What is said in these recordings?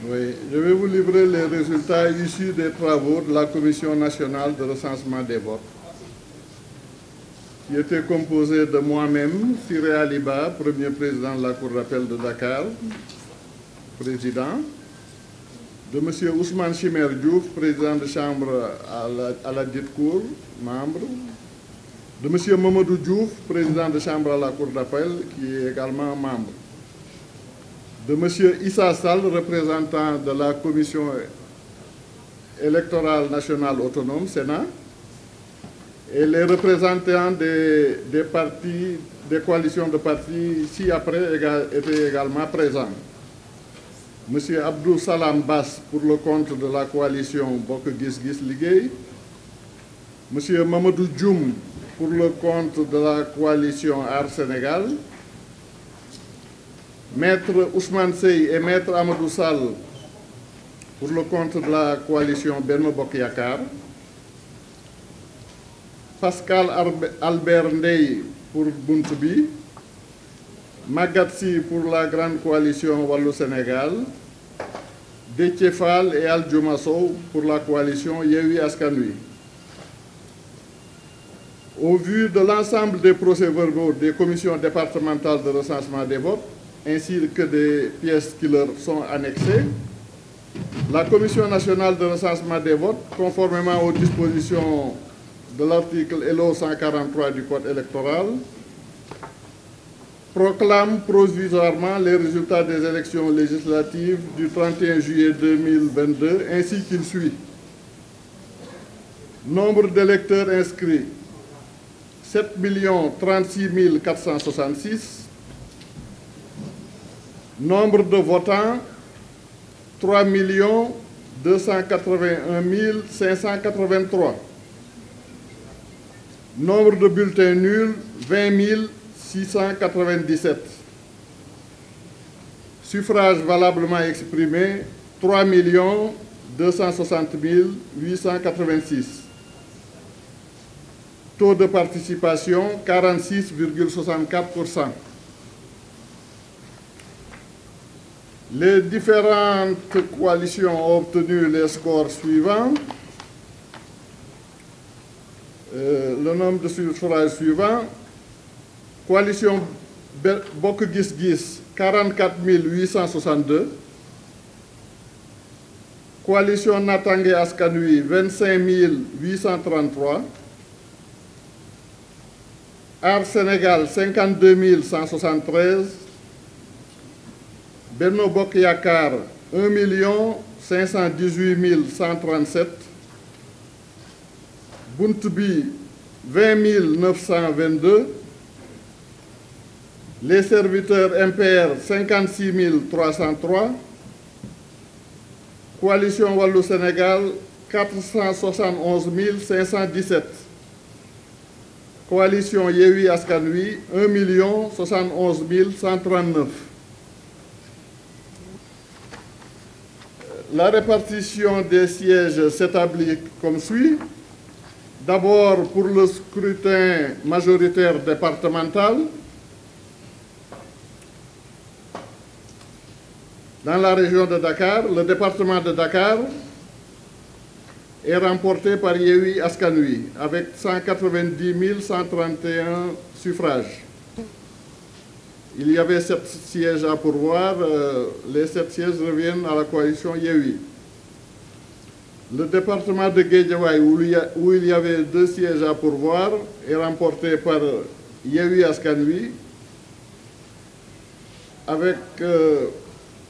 Oui, je vais vous livrer les résultats issus des travaux de la Commission nationale de recensement des votes, qui était composée de moi-même, Siré Aliba, premier président de la Cour d'appel de Dakar, président, de M. Ousmane Chimère Diouf, président de chambre à la dite Cour, membre, de M. Mamadou Diouf, président de chambre à la Cour d'appel, qui est également membre, de M. Issa Sall, représentant de la Commission électorale nationale autonome, Sénat, et les représentants des partis, des coalitions de partis, ci-après, étaient également présents. M. Abdou Salam Bass, pour le compte de la coalition Bokk Gis Gis Liguey, M. Mamadou Djoum, pour le compte de la coalition Art Sénégal, Maître Ousmane Sey et Maître Amadou Sall pour le compte de la coalition Benno Bokk Yakaar, Pascal Albert Ndeye pour Buntu Bi, Maguette Sy pour la grande coalition Wallu Sénégal, Déthié Fall et Aldiouma Sow pour la coalition Yewwi Askan Wi. Au vu de l'ensemble des procès-verbaux des commissions départementales de recensement des votes, ainsi que des pièces qui leur sont annexées, la Commission nationale de recensement des votes, conformément aux dispositions de l'article LO 143 du Code électoral, proclame provisoirement les résultats des élections législatives du 31 juillet 2022, ainsi qu'il suit. Nombre d'électeurs inscrits, 7 036 466. Nombre de votants, 3 281 583. Nombre de bulletins nuls, 20 697. Suffrages valablement exprimés, 3 260 886. Taux de participation, 46,64%. Les différentes coalitions ont obtenu les scores suivants. Le nombre de suffrages suivants. Coalition Bokk Gis Gis, 44 862. Coalition Natangué Askan Wi, 25 833. Art Sénégal, 52 173. Benno Bokk Yakaar, 1 518 137. Buntu Bi, 20 922. Les serviteurs MPR, 56 303. Coalition Wallu Sénégal, 471 517. Coalition Yewwi Askan Wi, 1 071 139. La répartition des sièges s'établit comme suit. D'abord, pour le scrutin majoritaire départemental, dans la région de Dakar, le département de Dakar est remporté par Yewwi Askan Wi avec 190 131 suffrages. Il y avait 7 sièges à pourvoir, les 7 sièges reviennent à la coalition Yewwi. Le département de Guédiawaye, où il y avait 2 sièges à pourvoir, est remporté par Yewwi Askan Wi avec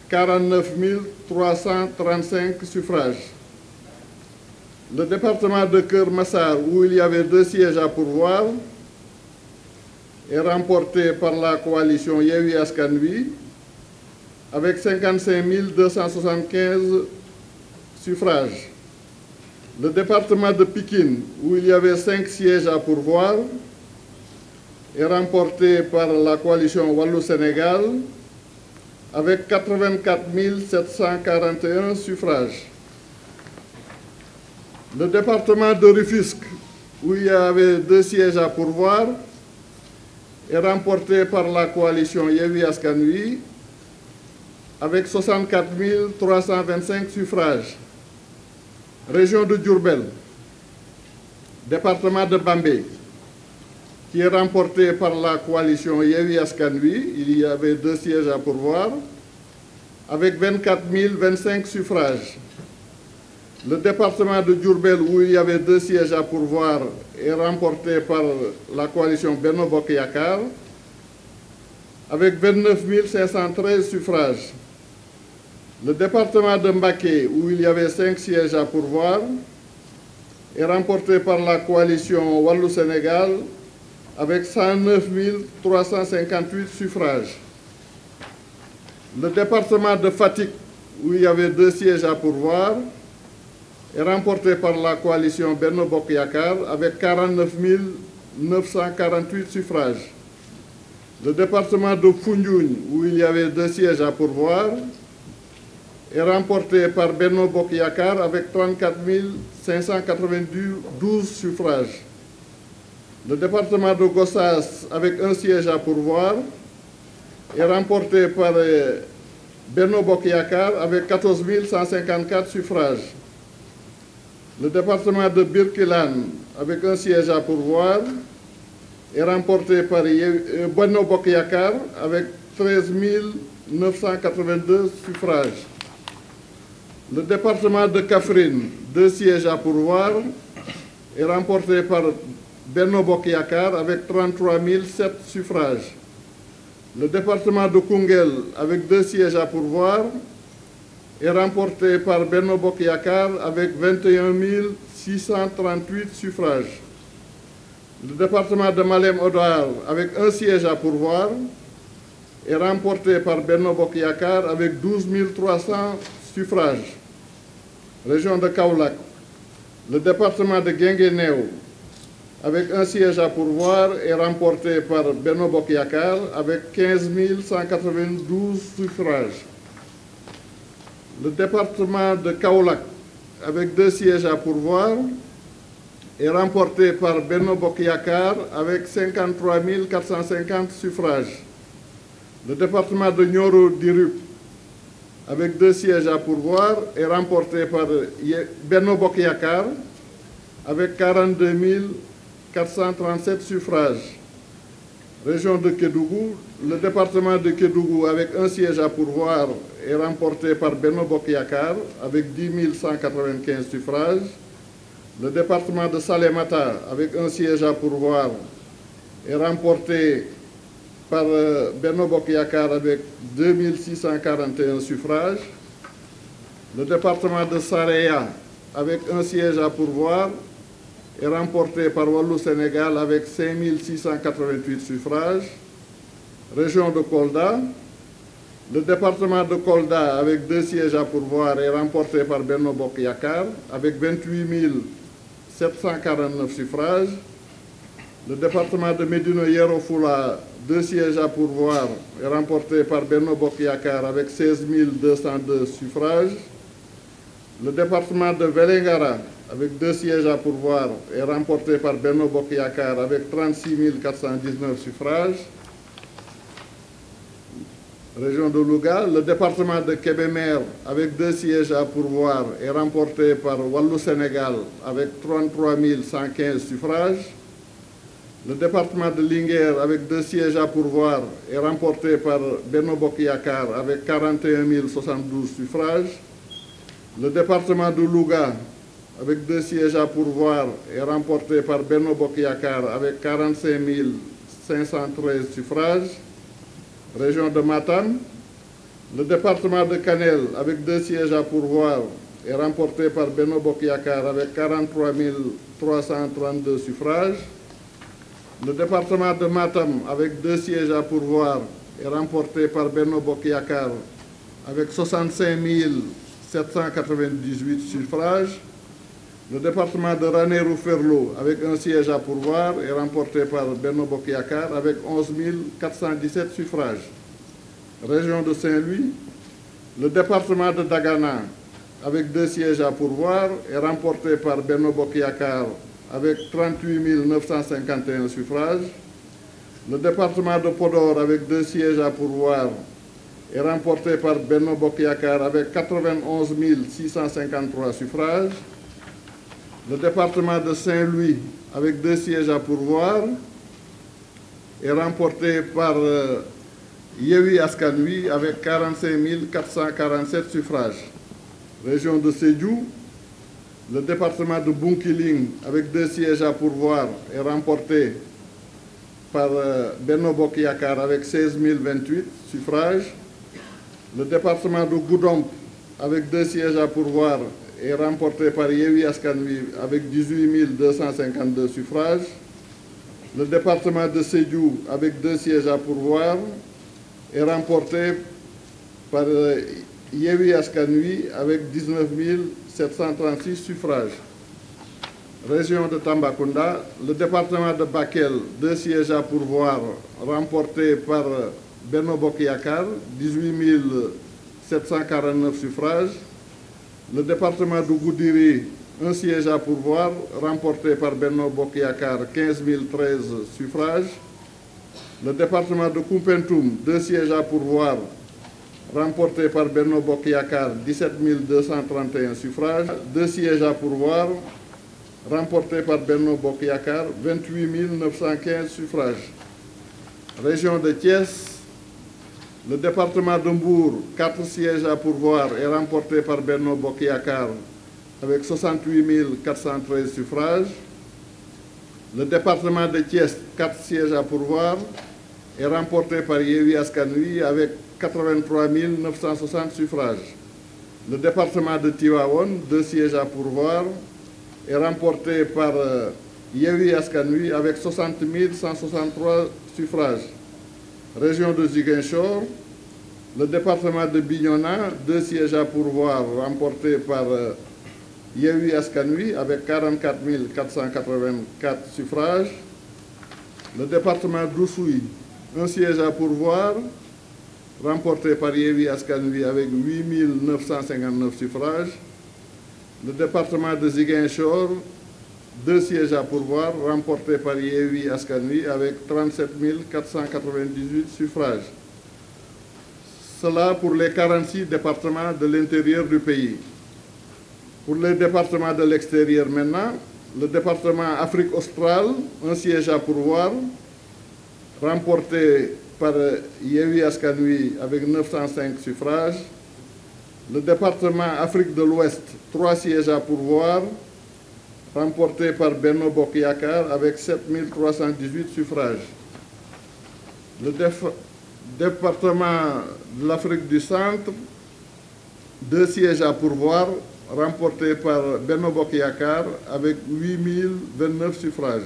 49 335 suffrages. Le département de Keur Massar, où il y avait 2 sièges à pourvoir, est remporté par la coalition Yewwi Askan Wi avec 55 275 suffrages. Le département de Pikine, où il y avait 5 sièges à pourvoir, est remporté par la coalition Wallu Sénégal avec 84 741 suffrages. Le département de Rufisque, où il y avait 2 sièges à pourvoir, est remporté par la coalition Yewwi Askan Wi avec 64 325 suffrages. Région de Diourbel, département de Bambey, qui est remporté par la coalition Yewwi Askan Wi. Il y avait 2 sièges à pourvoir, avec 24 025 suffrages. Le département de Diourbel, où il y avait 2 sièges à pourvoir, est remporté par la coalition Benno Bokk Yakaar, avec 29 513 suffrages. Le département de Mbacké, où il y avait 5 sièges à pourvoir, est remporté par la coalition Wallu Sénégal, avec 109 358 suffrages. Le département de Fatick, où il y avait 2 sièges à pourvoir, est remporté par la coalition Benno Bokk Yakaar avec 49 948 suffrages. Le département de Foundiougne, où il y avait 2 sièges à pourvoir, est remporté par Benno Bokk Yakaar avec 34 592 suffrages. Le département de Gossas, avec 1 siège à pourvoir, est remporté par Benno Bokk Yakaar avec 14 154 suffrages. Le département de Birkelane, avec 1 siège à pourvoir, est remporté par Benno Bokk Yakaar avec 13 982 suffrages. Le département de Kaffrine, 2 sièges à pourvoir, est remporté par Benno Bokk Yakaar avec 33 007 suffrages. Le département de Koungheul, avec 2 sièges à pourvoir, est remporté par Benno Bokk Yakaar avec 21 638 suffrages. Le département de Malem Hodar, avec 1 siège à pourvoir, est remporté par Benno Bokk Yakaar avec 12 300 suffrages. Région de Kaolack, le département de Guinguinéo, avec 1 siège à pourvoir, est remporté par Benno Bokk Yakaar avec 15 192 suffrages. Le département de Kaolack, avec 2 sièges à pourvoir, est remporté par Benno Bokk Yakaar avec 53 450 suffrages. Le département de Nioro Dirup, avec 2 sièges à pourvoir, est remporté par Benno Bokk Yakaar avec 42 437 suffrages. Région de Kédougou, le département de Kédougou, avec 1 siège à pourvoir, est remporté par Benno Bokk Yakaar avec 10 195 suffrages. Le département de Salémata, avec 1 siège à pourvoir, est remporté par Benno Bokk Yakaar avec 2 641 suffrages. Le département de Saraya, avec 1 siège à pourvoir, est remporté par Wallu Sénégal avec 5 688 suffrages. Région de Kolda, le département de Kolda, avec 2 sièges à pourvoir, est remporté par Benno Bokk Yakaar avec 28 749 suffrages. Le département de Médina Yoro Foulah, 2 sièges à pourvoir, est remporté par Benno Bokk Yakaar avec 16 202 suffrages. Le département de Vélingara, avec 2 sièges à pourvoir, est remporté par Benno Bokk Yakaar avec 36 419 suffrages. Région de Louga, le département de Kébémer, avec 2 sièges à pourvoir, est remporté par Wallu Sénégal avec 33 115 suffrages. Le département de Linguère, avec 2 sièges à pourvoir, est remporté par Benno Bokk Yakaar avec 41 072 suffrages. Le département de Louga, avec 2 sièges à pourvoir, est remporté par Benno Bokk Yakaar avec 45 513 suffrages. Région de Matam, le département de Kanel, avec 2 sièges à pourvoir, est remporté par Benno Bokk Yakaar avec 43 332 suffrages. Le département de Matam, avec 2 sièges à pourvoir, est remporté par Benno Bokk Yakaar avec 65 798 suffrages. Le département de Ranérou-Ferlo, avec 1 siège à pourvoir, est remporté par Benno Bokk Yakaar avec 11 417 suffrages. Région de Saint-Louis, le département de Dagana, avec 2 sièges à pourvoir, est remporté par Benno Bokk Yakaar avec 38 951 suffrages. Le département de Podor, avec 2 sièges à pourvoir, est remporté par Benno Bokk Yakaar avec 91 653 suffrages. Le département de Saint-Louis, avec 2 sièges à pourvoir, est remporté par Yewwi Askan Wi avec 45 447 suffrages. Région de Sédhiou, le département de Bounkiling, avec 2 sièges à pourvoir, est remporté par Benno Bokk Yakaar avec 16 028 suffrages. Le département de Goudomp, avec 2 sièges à pourvoir, est remporté par Yewwi Askan Wi avec 18 252 suffrages. Le département de Sédhiou, avec 2 sièges à pourvoir, est remporté par Yewwi Askan Wi avec 19 736 suffrages. Région de Tambacounda, le département de Bakel, 2 sièges à pourvoir, remporté par Benno Bokk Yakaar, 18 749 suffrages. Le département de Goudiri, 1 siège à pourvoir, remporté par Benno Bokk Yakaar, 15 013 suffrages. Le département de Koumpentoum, 2 sièges à pourvoir, remporté par Benno Bokk Yakaar, 17 231 suffrages. 2 sièges à pourvoir, remporté par Benno Bokk Yakaar, 28 915 suffrages. Région de Thiès, le département de Mbour, 4 sièges à pourvoir, est remporté par Benno Bokk Yakaar avec 68 413 suffrages. Le département de Thiès, 4 sièges à pourvoir, est remporté par Yewwi Askan Wi avec 83 960 suffrages. Le département de Tivaouane, 2 sièges à pourvoir, est remporté par Yewwi Askan Wi avec 60 163 suffrages. Région de Ziguinchor, le département de Bignona, 2 sièges à pourvoir, remporté par Yewwi Askan Wi avec 44 484 suffrages. Le département d'Oussouye, 1 siège à pourvoir, remporté par Yewwi Askan Wi avec 8 959 suffrages. Le département de Ziguinchor, 2 sièges à pourvoir, remporté par Yewwi Askan Wi avec 37 498 suffrages. Cela pour les 46 départements de l'intérieur du pays. Pour les départements de l'extérieur maintenant, le département Afrique australe, 1 siège à pourvoir, remporté par Yewwi Askan Wi avec 905 suffrages. Le département Afrique de l'Ouest, 3 sièges à pourvoir, remporté par Benno Bokk Yakaar avec 7 318 suffrages. Le département de l'Afrique du Centre, 2 sièges à pourvoir, remporté par Benno Bokk Yakaar avec 8 029 suffrages.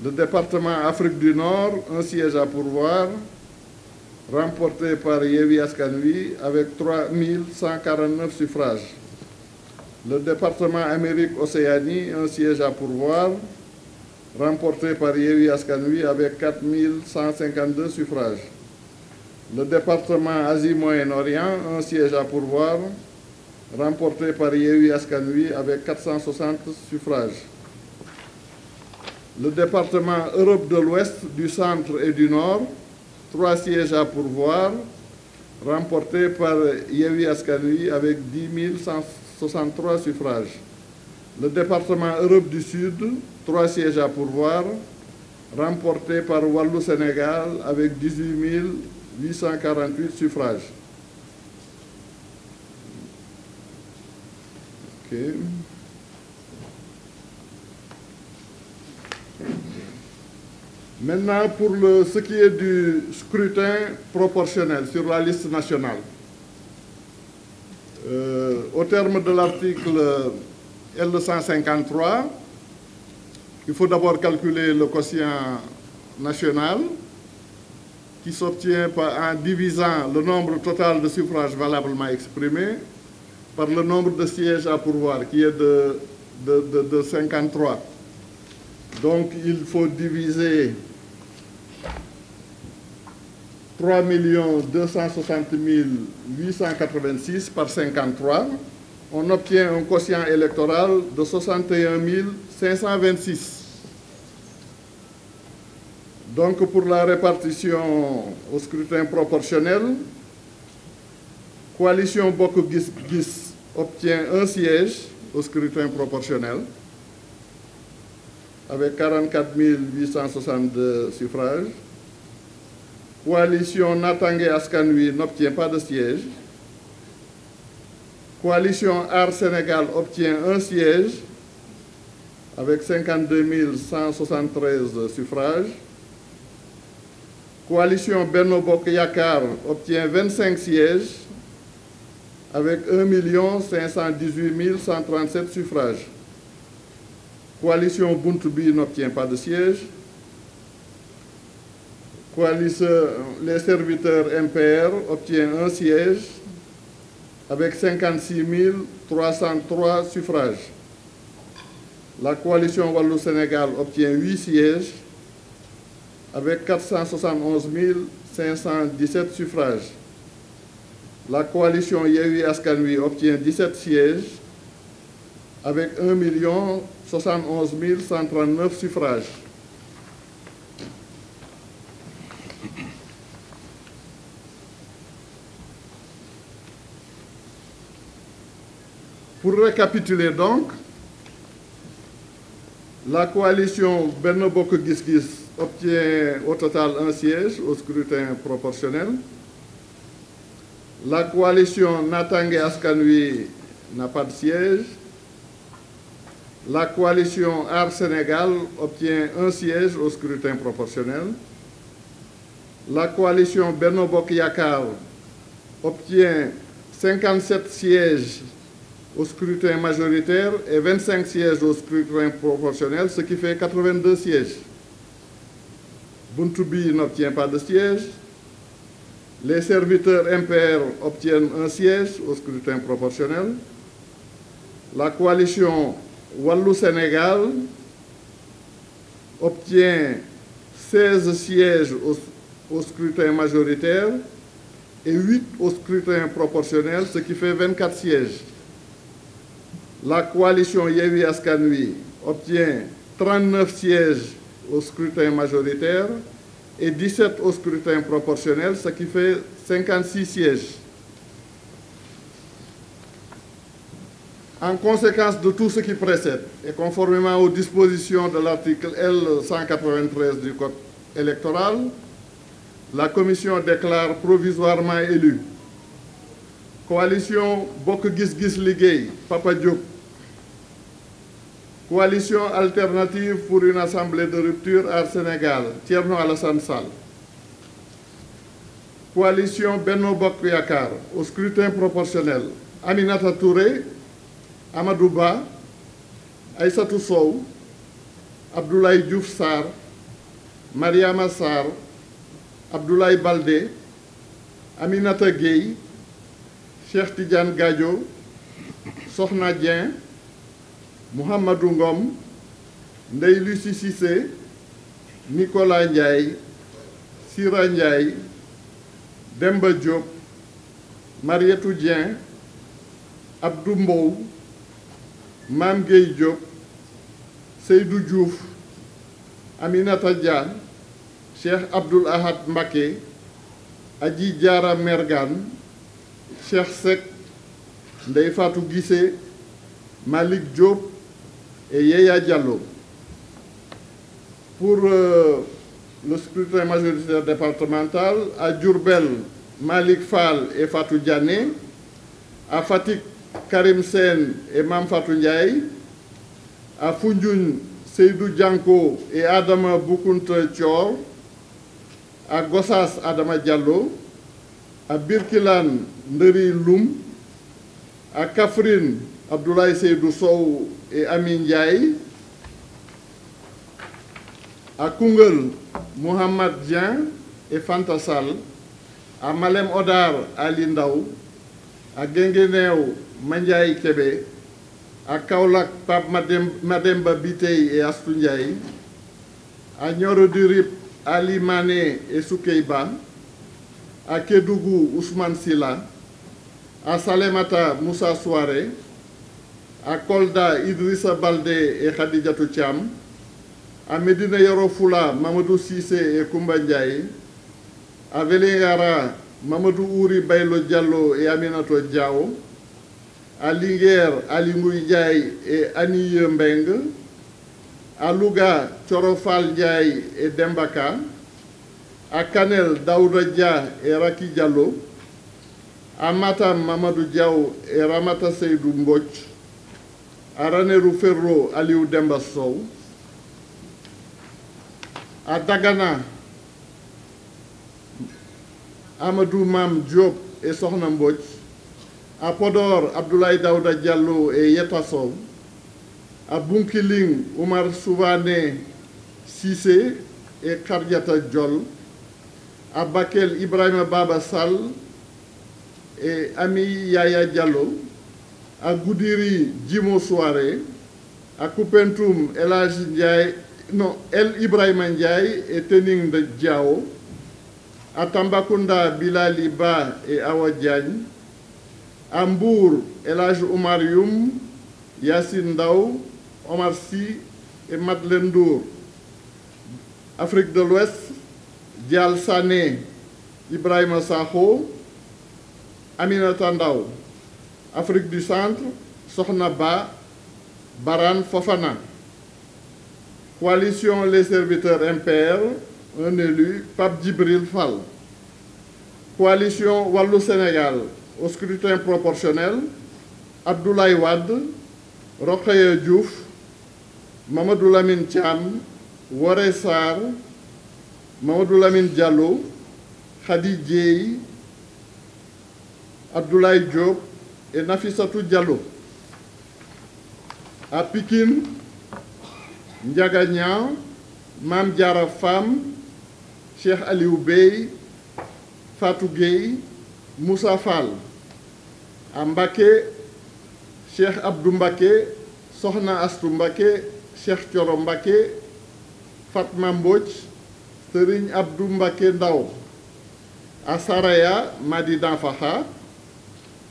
Le département Afrique du Nord, 1 siège à pourvoir, remporté par Yewwi Askan Wi avec 3 149 suffrages. Le département Amérique-Océanie, 1 siège à pourvoir, remporté par Yewwi Askan Wi avec 4 152 suffrages. Le département Asie-Moyen-Orient, 1 siège à pourvoir, remporté par Yewwi Askan Wi avec 460 suffrages. Le département Europe de l'Ouest, du Centre et du Nord, 3 sièges à pourvoir, remporté par Yewwi Askan Wi avec 10 163 suffrages. Le département Europe du Sud, 3 sièges à pourvoir, remporté par Wallu Sénégal avec 18 848 suffrages. Okay. Maintenant, pour ce qui est du scrutin proportionnel sur la liste nationale. Au terme de l'article L153, il faut d'abord calculer le quotient national qui s'obtient en divisant le nombre total de suffrages valablement exprimés par le nombre de sièges à pourvoir qui est de 53. Donc il faut diviser 3 260 886 par 53. On obtient un quotient électoral de 61 526. Donc pour la répartition au scrutin proportionnel, Coalition Bokk Gis Gis obtient un siège au scrutin proportionnel avec 44 862 suffrages. Coalition Natangué Askan Wi n'obtient pas de siège. Coalition Aar Sénégal obtient un siège avec 52 173 suffrages. Coalition Benno Bokk Yakaar obtient 25 sièges avec 1 518 137 suffrages. Coalition Buntu Bi n'obtient pas de siège. Coalition Les Serviteurs MPR obtient un siège avec 56 303 suffrages. La coalition Wallu Sénégal obtient 8 sièges avec 471 517 suffrages. La coalition Yewwi Askan Wi obtient 17 sièges avec 1 071 139 suffrages. Pour récapituler donc, la coalition Benno Bokk Gis Gis obtient au total un siège au scrutin proportionnel. La coalition Natangué Askan Wi n'a pas de siège. La coalition Aar Sénégal obtient un siège au scrutin proportionnel. La coalition Benno Bokk Yakaar obtient 57 sièges au scrutin majoritaire et 25 sièges au scrutin proportionnel, ce qui fait 82 sièges. Buntu Bi n'obtient pas de siège. Les serviteurs MPR obtiennent un siège au scrutin proportionnel. La coalition Wallu Sénégal obtient 16 sièges au scrutin majoritaire et 8 au scrutin proportionnel, ce qui fait 24 sièges. La coalition Yewwi Askan Wi obtient 39 sièges au scrutin majoritaire et 17 au scrutin proportionnel, ce qui fait 56 sièges. En conséquence de tout ce qui précède, et conformément aux dispositions de l'article L193 du Code électoral, la Commission déclare provisoirement élu Coalition Bokk Gis Gis Liggéey, Papa Diop. Coalition alternative pour une assemblée de rupture Aar Sénégal, Thierno Alassane Sall. Coalition Benno Bokk Yakaar, au scrutin proportionnel, Aminata Touré, Amadou Ba, Aïssatou Sow, Abdoulaye Diouf Sarr, Mariama Sarr, Abdoulaye Baldé, Aminata Gueye, Cheikh Tidiane Gadio, Sokhna Dieng, Mouhamadou Ngom, Ndeye Lucie Cissé, Nicolas Ndiaye, Sira Ndiaye, Demba Diop, Marietou Dieng, Abdou Mbow, Mame Gueye Diop, Seydou Diouf, Aminata Dia, Cheikh Abdoul Ahad Mbacké, Adji Diara Mergane, Cheikh Seck, Ndeye Fatou Guissé, Malik Diop et Yeya Diallo. Pour le scrutin majoritaire départemental, à Diourbel, Malik Fall et Fatou Diané, à Fatick, Karim Sène et Mame Fatou Ndiaye, à Foundiougne, Seydou Dianko et Adama Boukounta Thior, à Gossas, Adama Diallo, à Birkilane, Nderi Loum, à Kaffrine, Abdoulaye Seydou Sow et Amin Ndiaye, à Koungheul, Mohamed Dieng et Fanta Sall, à Malem Odar, Ali Ndaw, à Guinguinéo, Mandiaye Kébé, à Kaolack, Pape Mademba Biteye et Astou Ndiaye, à Nioro du Rip, Ali Mané et Soukeyba, à Kédougou, Ousmane Silla, à Salemata, Moussa Souare, à Kolda, Idrissa Baldé et Khadijatou Thiam, à Médina Yoro Fula, Mamadou Cissé et Koumba Ndiaye, à Vélingara, Mamadou Ouri Baylo Diallo et Aminato Diao. À Linguère, Ali Ndiaye et Annie Mbeng. À Louga, Chorofal Ndiaye et Dembaka. À Kanel, Daouda Dia et Raki Diallo. À Matam, Mamadou Diao et Ramata Seydou Mbodj. À Ranérou Ferro, Aliou Demba Sow. À Dagana, Amadou Mam Diop et Sohna Mbodj. À Podor, Abdoulaye Daouda Diallo et Yeta Sow. À Bunkiling, Oumar Souvané Sissé et Kardiata Diol. À Bakel, Ibrahima Baba Sall et Ami Yaya Diallo. À Goudiri, Djimo Souare. À Koupentoum, El Ibrahima Ndiaye et Tening de Diao. À Tambacounda, Bilali Ba et Awa Diagne. À Mbour, Elhaj Oumar Youm, Yassine Daou, Omar Sy et Madeleine Ndour. Afrique de l'Ouest, Dial Sané, Ibrahima Sakho, Aminata Ndaw. Afrique du Centre, Sokhna Ba, Baran Fofana. Coalition Les Serviteurs MPR, un élu, Pape Djibril Fall. Coalition Wallou Sénégal, au scrutin proportionnel, Abdoulaye Wade, Rokhaya Diouf, Mamadou Lamine Thiam, Woré Sarr, Mamadou Lamine Diallo, Khady Dieye, Abdoulaye Diop et Nafissatou Diallo. À Pikine, Ndiaga Niang, Mame Diarra Fam, Cheikh Aliou Bey, Fatou Gueye, Moussa Fall. À Mbacké, Cheikh Abdou Mbacké, Sokhna Astou Mbacké, Cheikh Thioro Mbacké, Fatma Mbodj, Serigne Abdou Mbacké Ndaw. À Saraya, Madi Danfaha.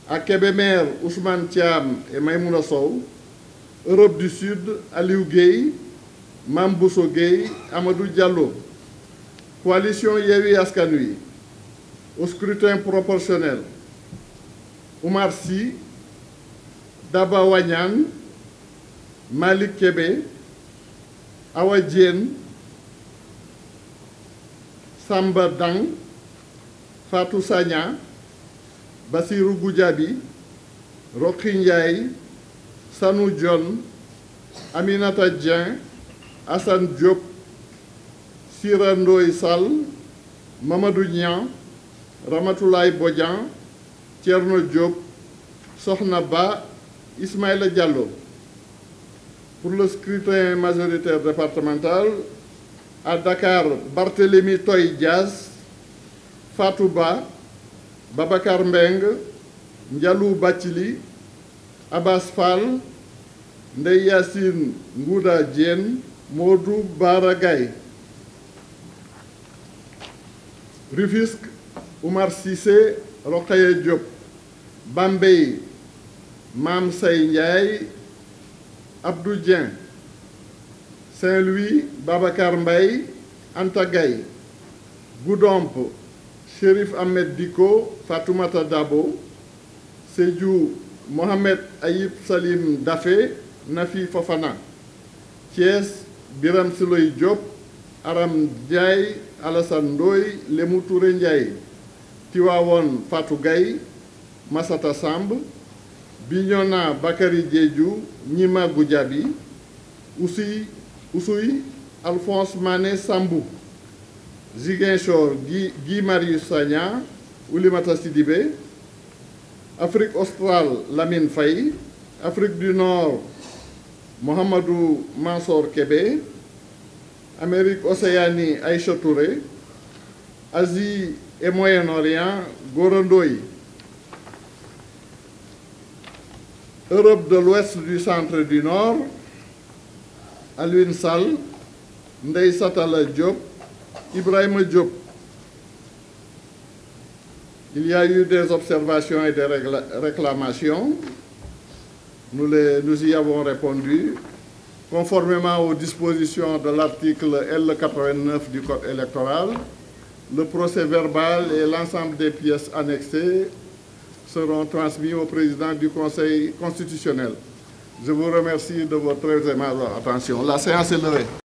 À Kébémer, Ousmane Thiam et Maïmouna Sow. Europe du Sud, Aliou Gueye, Mame Bousso Gueye, Amadou Diallo. Coalition Yewwi Askan Wi. Au scrutin proportionnel, Oumar Sy, Daba Wagnan, Malik Kébé, Awa Diène, Samba Dang, Fatou Sagna, Bassirou Goudiaby, Rokhaya Ndiaye, Sanou Dione, Aminata Dieng, Assane Diop, Sira Ndoye Sall, Mamadou Niang, Ramatoulaye Bodian, Thierno Diop, Sokhna Ba, Ismaïla Diallo. Pour le scrutin majoritaire départemental, à Dakar, Barthélémy Toye Dias, Fatou Ba, Babacar Mbeng, Ndialou Bathily, Abbas Fall, Ndeye Yassine Ngouda Diène, Modou Bara Gaye. Rufisque, Oumar Cissé, Rokhaya Diop. Bambey, Mame Say Ndiaye, Abdou Dieng. Saint-Louis, Babacar Mbaye, Anta Gaye. Goudomp, Chérif Ahmed Diko, Fatoumata Dabo. Sédhiou, Mohamed Ayib Salim Dafé, Nafi Fofana. Thiès, Biram Siloy Diop, Aram Ndiaye, Alassane Ndoye, Lemou Touré Ndiaye. Tivaouane, Fatou Gaye, Massata Samb. Bignona, Bakary Diédhiou, Nima Goudiaby. Oussouye, Alphonse Mané Sambou. Ziguinchor, Guy Marius Sagna, Oulimata Sidibé. Afrique australe, Lamine Faye. Afrique du Nord, Mohamedou Mansour Kébé. Amérique Océanie, Aïcha Touré. Asie et Moyen-Orient, Gora Ndoye. Europe de l'Ouest, du Centre et du Nord, Alioune Sall, Ndeye Satala Diop, Ibrahima Diop. Il y a eu des observations et des réclamations. Nous y avons répondu conformément aux dispositions de l'article L89 du Code électoral. Le procès-verbal et l'ensemble des pièces annexées seront transmis au président du Conseil constitutionnel. Je vous remercie de votre très aimable attention. La séance est levée.